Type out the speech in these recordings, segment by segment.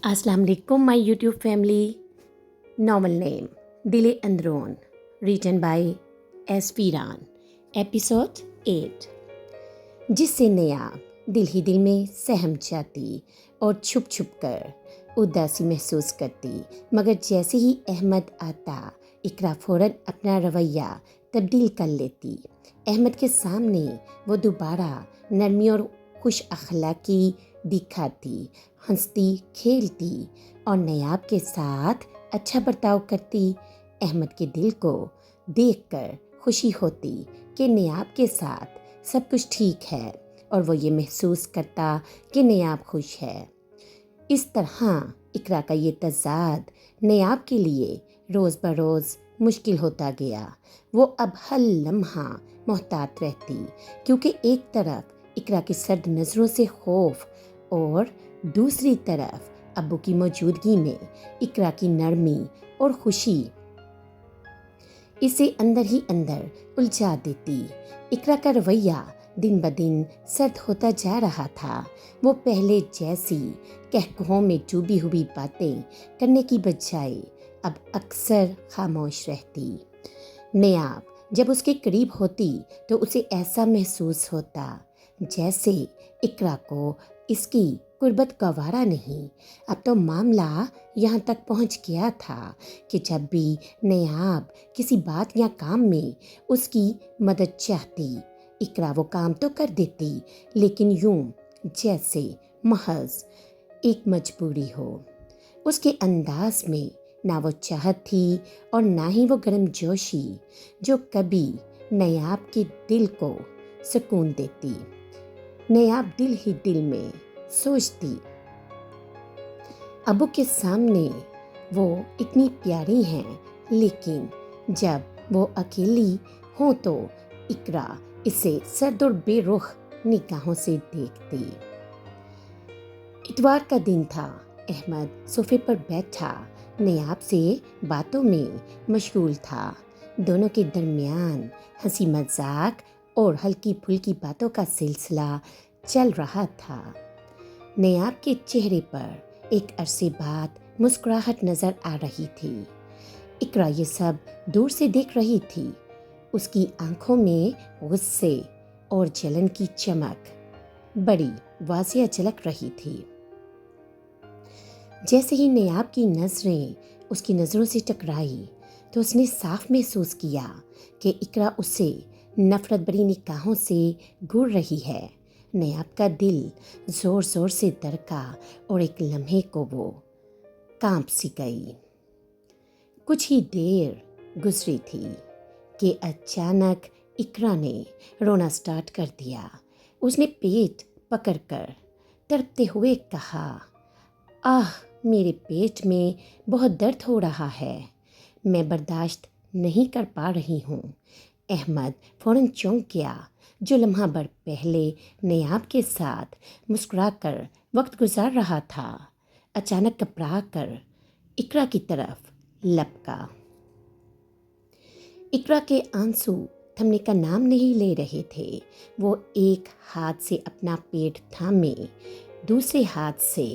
अस्सलाम वालेकुम my YouTube family. Novel name दिल अंदरून, रिटन बाय एस फीरान। एपिसोड 8। जिससे नयाब दिल ही दिल में सहम जाती और छुप छुप कर उदासी महसूस करती, मगर जैसे ही अहमद आता इकरा फ़ौरन अपना रवैया तब्दील कर लेती। अहमद के सामने वो दोबारा नरमी और खुश अखलाकी दिखाती, हंसती खेलती और नयाब के साथ अच्छा बर्ताव करती। अहमद के दिल को देखकर खुशी होती कि नयाब के साथ सब कुछ ठीक है और वो ये महसूस करता कि नयाब खुश है। इस तरह इकरा का ये तज़ाद नयाब के लिए रोज़ बरोज़ मुश्किल होता गया। वो अब हर लम्हा मोहतात रहती, क्योंकि एक तरफ इकरा की सर्द नज़रों से खौफ और दूसरी तरफ अब्बू की मौजूदगी में इकरा की नरमी और खुशी इसे अंदर ही अंदर उलझा देती। इकरा का रवैया दिन ब दिन सर्द होता जा रहा था। वो पहले जैसी कहकहों में डूबी हुई बातें करने की बजाय अब अक्सर खामोश रहती। नयाब जब उसके करीब होती तो उसे ऐसा महसूस होता जैसे इकरा को इसकी कुर्बत गवारा नहीं। अब तो मामला यहाँ तक पहुँच गया था कि जब भी नयाब किसी बात या काम में उसकी मदद चाहती, इकरा वो काम तो कर देती, लेकिन यूं जैसे महज एक मजबूरी हो। उसके अंदाज में ना वो चाहत थी और ना ही वो गर्मजोशी जो कभी नयाब के दिल को सुकून देती। नयाब दिल ही दिल में सोचती, अबू के सामने वो इतनी प्यारी हैं, लेकिन जब वो अकेली हो तो इकरा इसे सर्द और बेरुख निगाहों से देखती। इतवार का दिन था। अहमद सोफे पर बैठा नयाब से बातों में मशगूल था। दोनों के दरमियान हंसी मजाक और हल्की फुल्की बातों का सिलसिला चल रहा था। नयाब के चेहरे पर एक अरसे बाद मुस्कुराहट नजर आ रही थी। इकरा ये सब दूर से देख रही थी। उसकी आंखों में गुस्से और जलन की चमक बड़ी वाज़िया झलक रही थी। जैसे ही नयाब की नज़रें उसकी नज़रों से टकराई तो उसने साफ महसूस किया कि इकरा उससे नफरत भरी निगाहों से घूर रही है। नयाब का दिल ज़ोर ज़ोर से धड़का और एक लम्हे को वो कांप सी गई। कुछ ही देर गुजरी थी कि अचानक इकरा ने रोना स्टार्ट कर दिया। उसने पेट पकड़कर तड़पते हुए कहा, आह, मेरे पेट में बहुत दर्द हो रहा है, मैं बर्दाश्त नहीं कर पा रही हूँ। अहमद फ़ौरन चौंक गया। जो लम्हा भर पहले नयाब के साथ मुस्कुराकर वक्त गुजार रहा था, अचानक घबरा कर इकरा की तरफ लपका। इकरा के आंसू थमने का नाम नहीं ले रहे थे। वो एक हाथ से अपना पेट थामे दूसरे हाथ से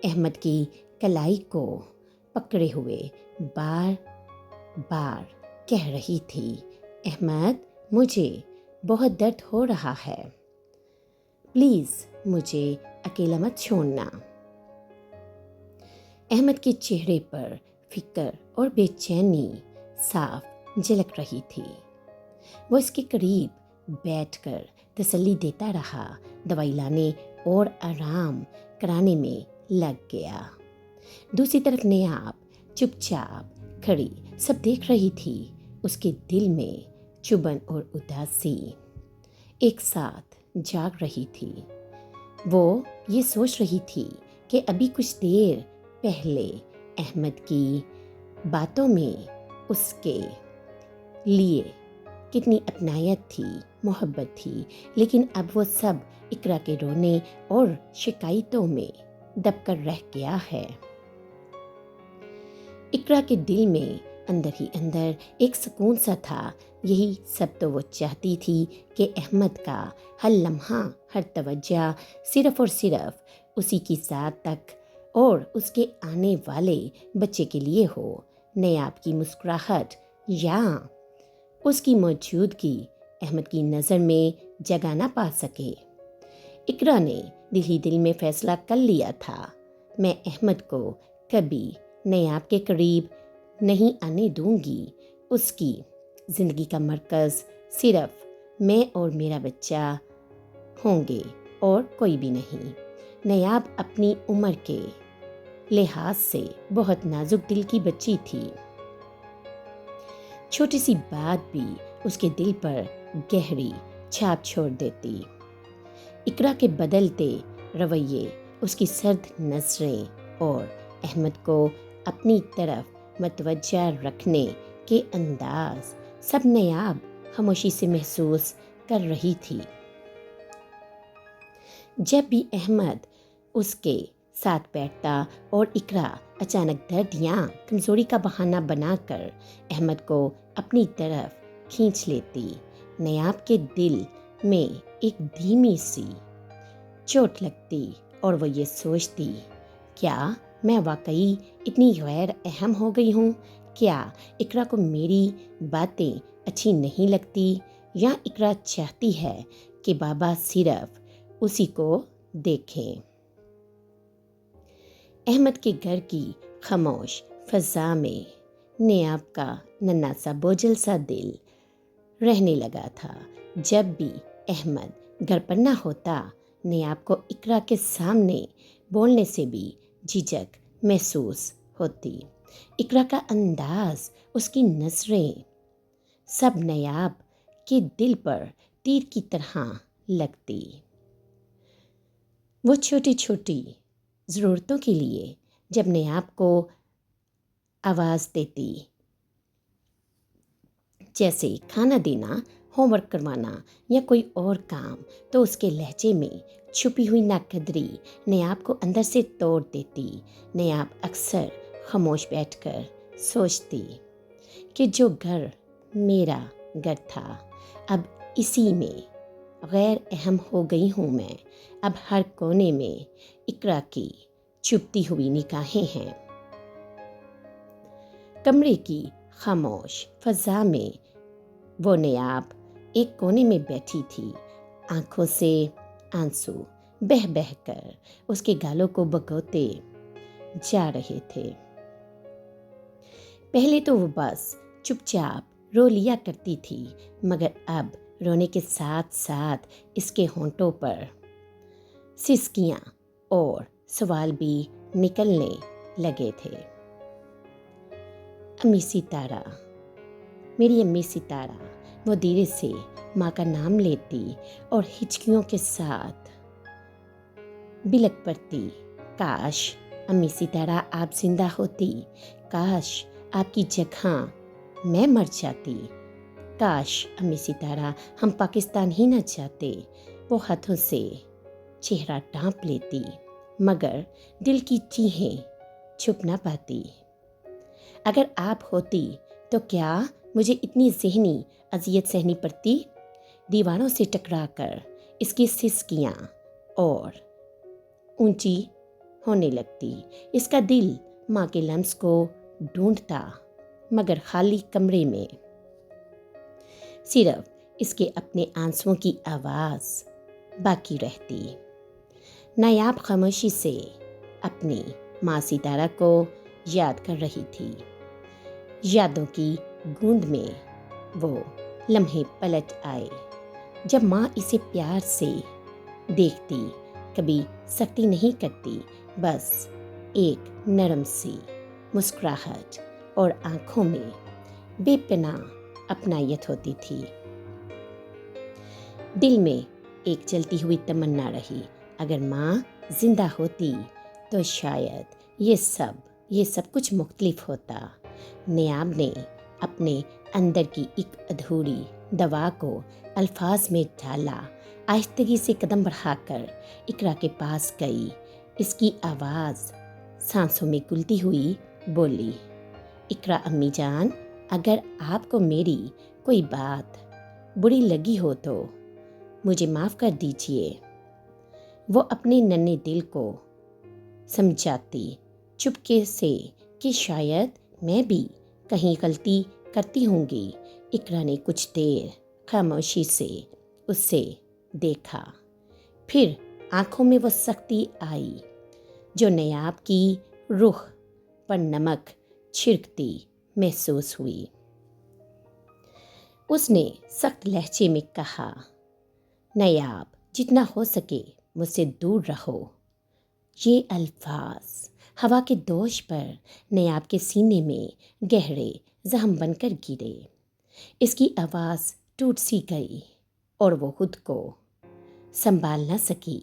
अहमद की कलाई को पकड़े हुए बार बार कह रही थी, अहमद, मुझे बहुत दर्द हो रहा है, प्लीज़ मुझे अकेला मत छोड़ना। अहमद के चेहरे पर फिक्र और बेचैनी साफ झलक रही थी। वो इसके करीब बैठकर तसल्ली देता रहा, दवाई लाने और आराम कराने में लग गया। दूसरी तरफ नयाब चुपचाप खड़ी सब देख रही थी। उसके दिल में चुभन और उदासी एक साथ जाग रही थी। वो ये सोच रही थी कि अभी कुछ देर पहले अहमद की बातों में उसके लिए कितनी अपनायत थी, मोहब्बत थी, लेकिन अब वो सब इकरा के रोने और शिकायतों में दबकर रह गया है। इकरा के दिल में अंदर ही अंदर एक सुकून सा था। यही सब तो वो चाहती थी कि अहमद का हर लम्हा, हर तवज्जो सिर्फ़ और सिर्फ उसी की ज़ात तक اور اس کے آنے والے بچے کے لیے ہو، نیاب کی مسکراہٹ یا اس کی موجودگی احمد کی نظر میں جگہ نہ پا سکے۔ اقرا نے دل ہی دل میں فیصلہ کر لیا تھا، میں احمد کو کبھی نیاب کے قریب نہیں آنے دوں گی۔ اس کی زندگی کا مرکز صرف میں اور میرا بچہ ہوں گے اور کوئی بھی نہیں۔ نیاب اپنی عمر کے لحاظ سے بہت نازک دل کی بچی تھی، چھوٹی سی بات بھی اس کے دل پر گہری چھاپ چھوڑ دیتی۔ اقرا کے بدلتے رویے، اس کی سرد نظریں اور احمد کو اپنی طرف متوجہ رکھنے کے انداز، سب نیاب خاموشی سے محسوس کر رہی تھی۔ جب بھی احمد اس کے ساتھ بیٹھتا اور اقرا اچانک درد یا کمزوری کا بہانہ بنا کر احمد کو اپنی طرف کھینچ لیتی، نیاب کے دل میں ایک دھیمی سی چوٹ لگتی اور وہ یہ سوچتی، کیا میں واقعی اتنی غیر اہم ہو گئی ہوں؟ کیا اقرا کو میری باتیں اچھی نہیں لگتی، یا اقرا چاہتی ہے کہ بابا صرف اسی کو دیکھیں؟ احمد کے گھر کی خاموش فضا میں نیاب کا ننھا سا بوجھل سا دل رہنے لگا تھا۔ جب بھی احمد گھر پر نہ ہوتا، نیاب کو اقرا کے سامنے بولنے سے بھی جھجک محسوس ہوتی۔ اقرا کا انداز، اس کی نظریں، سب نیاب کے دل پر تیر کی طرح لگتی۔ وہ چھوٹی چھوٹی ضرورتوں کے لیے جب نیاب کو آواز دیتی، جیسے کھانا دینا، ہوم ورک کروانا یا کوئی اور کام، تو اس کے لہجے میں چھپی ہوئی ناقدری نیاب کو اندر سے توڑ دیتی۔ نیاب اکثر خاموش بیٹھ کر سوچتی کہ جو گھر میرا گھر تھا، اب اسی میں غیر اہم ہو گئی ہوں میں۔ اب ہر کونے میں اقرا کی چبھتی ہوئی نگاہیں ہیں۔ کمرے کی خاموش فضا میں وہ نیاب ایک کونے میں بیٹھی تھی، آنکھوں سے آنسو بہہ بہہ کر اس کے گالوں کو بھگوتے جا رہے تھے۔ پہلے تو وہ بس چپ چاپ رو لیا کرتی تھی، مگر اب رونے کے ساتھ ساتھ اس کے ہونٹوں پر سسکیاں اور سوال بھی نکلنے لگے تھے۔ امی ستارہ، میری امی ستارہ، وہ دھیرے سے ماں کا نام لیتی اور ہچکیوں کے ساتھ بلک پڑتی، کاش امی ستارہ آپ زندہ ہوتی، کاش آپ کی جگہ میں مر جاتی، کاش امی ستارہ ہم پاکستان ہی نہ جاتے۔ وہ ہاتھوں سے چہرہ ڈھانپ لیتی، مگر دل کی چیخیں چھپ نہ پاتی۔ اگر آپ ہوتی تو کیا مجھے اتنی ذہنی اذیت سہنی پڑتی؟ دیواروں سے ٹکرا کر اس کی سسکیاں اور اونچی ہونے لگتی۔ اس کا دل ماں کے لمس کو ڈھونڈتا، مگر خالی کمرے میں صرف اس کے اپنے آنسوؤں کی آواز باقی رہتی۔ نیاب خاموشی سے اپنی ماں ستارہ کو یاد کر رہی تھی۔ یادوں کی گوند میں وہ لمحے پلٹ آئے جب ماں اسے پیار سے دیکھتی، کبھی سختی نہیں کرتی، بس ایک نرم سی مسکراہٹ اور آنکھوں میں بے پناہ اپنائیت ہوتی تھی۔ دل میں ایک جلتی ہوئی تمنا رہی، اگر ماں زندہ ہوتی تو شاید یہ سب کچھ مختلف ہوتا۔ نیاب نے اپنے اندر کی ایک ادھوری دوا کو الفاظ میں ڈالا، آہستگی سے قدم بڑھا کر اقرا کے پاس گئی۔ اس کی آواز سانسوں میں گھلتی ہوئی بولی، اقرا امی جان، اگر آپ کو میری کوئی بات بری لگی ہو تو مجھے معاف کر دیجیے۔ وہ اپنے ننھے دل کو समझाती चुपके से कि शायद मैं भी कहीं गलती करती होंगी। इकरा ने कुछ देर खामोशी से उससे देखा, फिर आंखों में वो सख्ती आई जो नायाब की रूह पर नमक छिड़कती महसूस हुई। उसने सख्त लहजे में कहा, नायाब, जितना हो सके मुझसे दूर रहो। ये अल्फाज हवा के दोष पर नायाब के सीने में गहरे जख्म बनकर गिरे। इसकी आवाज़ टूट सी गई और वो खुद को संभाल न सकी।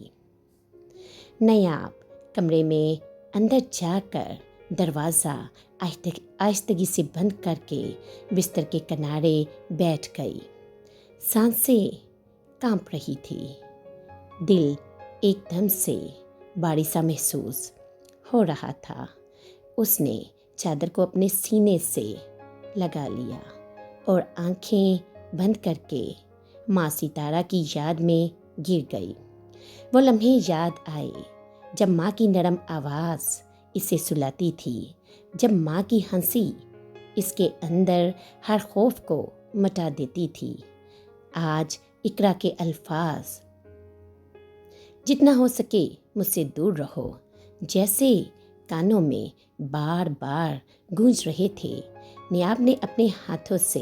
नायाब कमरे में अंदर जाकर दरवाज़ा आहिस्तगी से बंद करके बिस्तर के किनारे बैठ गई। सांसें कांप रही थी, दिल एकदम से भारी सा महसूस हो रहा था। उसने चादर को अपने सीने से लगा लिया और आंखें बंद करके माँ सितारा की याद में गिर गई। वो लम्हे याद आए जब माँ की नरम आवाज़ इसे सुलाती थी, जब माँ की हंसी इसके अंदर हर खौफ को मिटा देती थी। आज इकरा के अल्फाज, जितना हो सके मुझसे दूर रहो, जैसे कानों में बार बार गूंज रहे थे। नायाब ने अपने हाथों से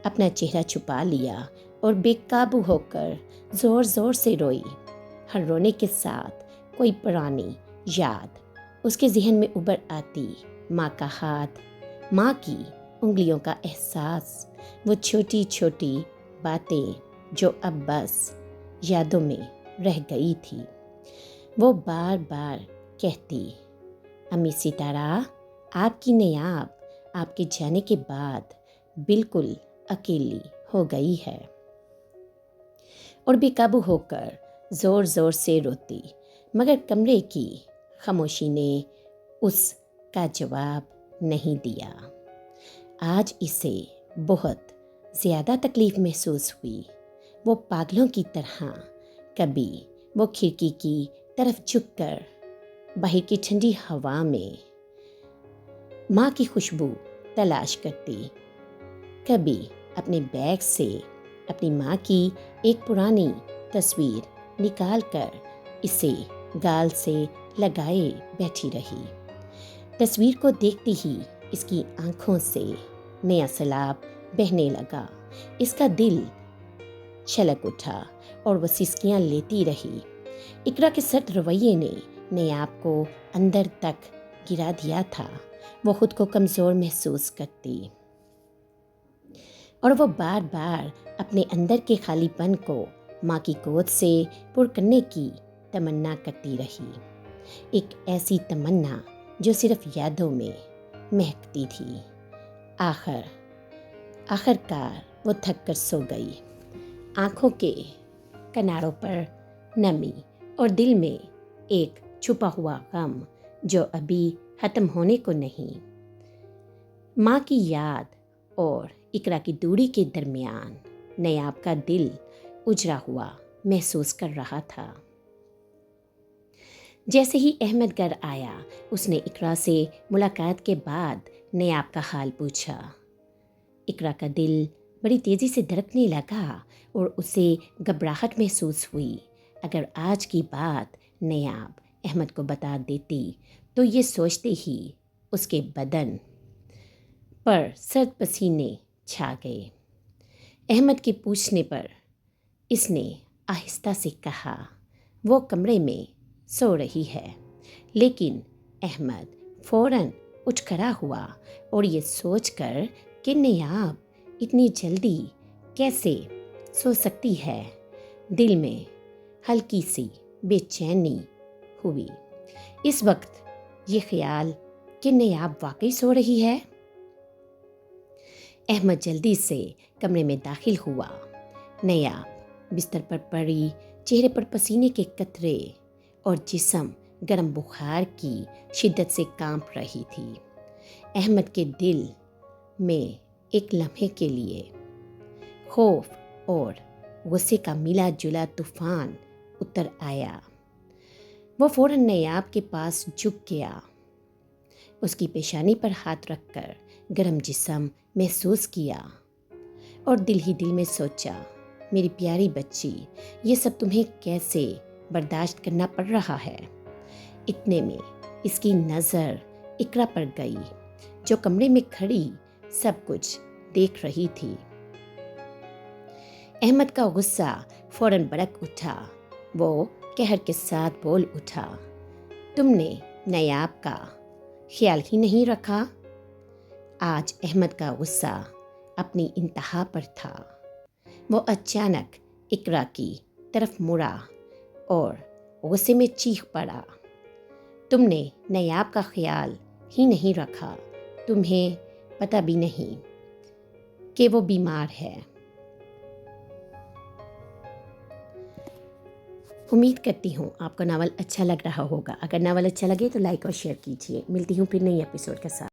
अपना चेहरा छुपा लिया और बेकाबू होकर ज़ोर ज़ोर से रोई। हर रोने के साथ कोई पुरानी याद उसके जहन में उभर आती। माँ का हाथ, माँ की उंगलियों का एहसास, वो छोटी छोटी बातें जो अब बस यादों में रह गई थी। वो बार बार कहती, अम्मी सितारा, आपकी नायाब आपके जाने के बाद बिल्कुल अकेली हो गई है। और बेकाबू होकर ज़ोर ज़ोर से रोती, मगर कमरे की खामोशी ने उसका जवाब नहीं दिया। आज इसे बहुत ज़्यादा तकलीफ़ महसूस हुई। वो पागलों की तरह कभी वो खिड़की की तरफ झुककर बाहर की ठंडी हवा में माँ की खुशबू तलाश करती, कभी अपने बैग से अपनी माँ की एक पुरानी तस्वीर निकालकर इसे गाल से लगाए बैठी रही। तस्वीर को देखते ही इसकी आंखों से नया सैलाब बहने लगा। इसका दिल छलक उठा और वो सिसकियाँ लेती रही। इकरा के सख्त रवैये ने नायाब को अंदर तक गिरा दिया था। वो खुद को कमज़ोर महसूस करती और वो बार बार अपने अंदर के खालीपन को माँ की गोद से पुर करने की तमन्ना करती रही। एक ऐसी तमन्ना जो सिर्फ यादों में महकती थी। आखिरकार वो थक कर सो गई। आँखों के किनारों पर नमी और दिल में एक छुपा हुआ गम जो अभी ख़त्म होने को नहीं। माँ की याद और इकरा की दूरी के दरमियान नायाब का दिल उजड़ा हुआ महसूस कर रहा था। जैसे ही अहमद घर आया, उसने इकरा से मुलाकात के बाद नायाब का हाल पूछा। इकरा का दिल बड़ी तेज़ी से धड़कने लगा और उसे घबराहट महसूस हुई। अगर आज की बात नायाब अहमद को बता देती तो ये सोचते ही उसके बदन पर सर्द पसीने छा गए। अहमद के पूछने पर इसने आहिस्ता से कहा, वो कमरे में सो रही है। लेकिन अहमद फ़ौरन उठ खड़ा हुआ और ये सोचकर कि नायाब इतनी जल्दी कैसे सो सकती है, दिल में हल्की सी बेचैनी हुई। इस वक्त ये ख्याल कि नायाब वाकई सो रही है। अहमद जल्दी से कमरे में दाखिल हुआ। नायाब बिस्तर पर पड़ी, चेहरे पर पसीने के कतरे और जिस्म गर्म बुखार की शिद्दत से कांप रही थी। अहमद के दिल में एक लम्हे के लिए खौफ और गुस्से का मिला जुला तूफान उतर आया। وہ فوراً نیاب کے پاس جھک گیا، اس کی پیشانی پر ہاتھ رکھ کر گرم جسم محسوس کیا اور دل ہی دل میں سوچا، میری پیاری بچی، یہ سب تمہیں کیسے برداشت کرنا پڑ رہا ہے؟ اتنے میں اس کی نظر اقرا پر گئی، جو کمرے میں کھڑی سب کچھ دیکھ رہی تھی۔ احمد کا غصہ فوراً بھڑک اٹھا، وہ قہر کے ساتھ بول اٹھا، تم نے نیاب کا خیال ہی نہیں رکھا؟ آج احمد کا غصہ اپنی انتہا پر تھا۔ وہ اچانک اقرا کی طرف مڑا اور غصے میں چیخ پڑا، تم نے نیاب کا خیال ہی نہیں رکھا، تمہیں پتہ بھی نہیں کہ وہ بیمار ہے۔ امید کرتی ہوں آپ کو ناول اچھا لگ رہا ہوگا۔ اگر ناول اچھا لگے تو لائک اور شیئر کیجیے۔ ملتی ہوں پھر نئی ایپیسوڈ کے ساتھ۔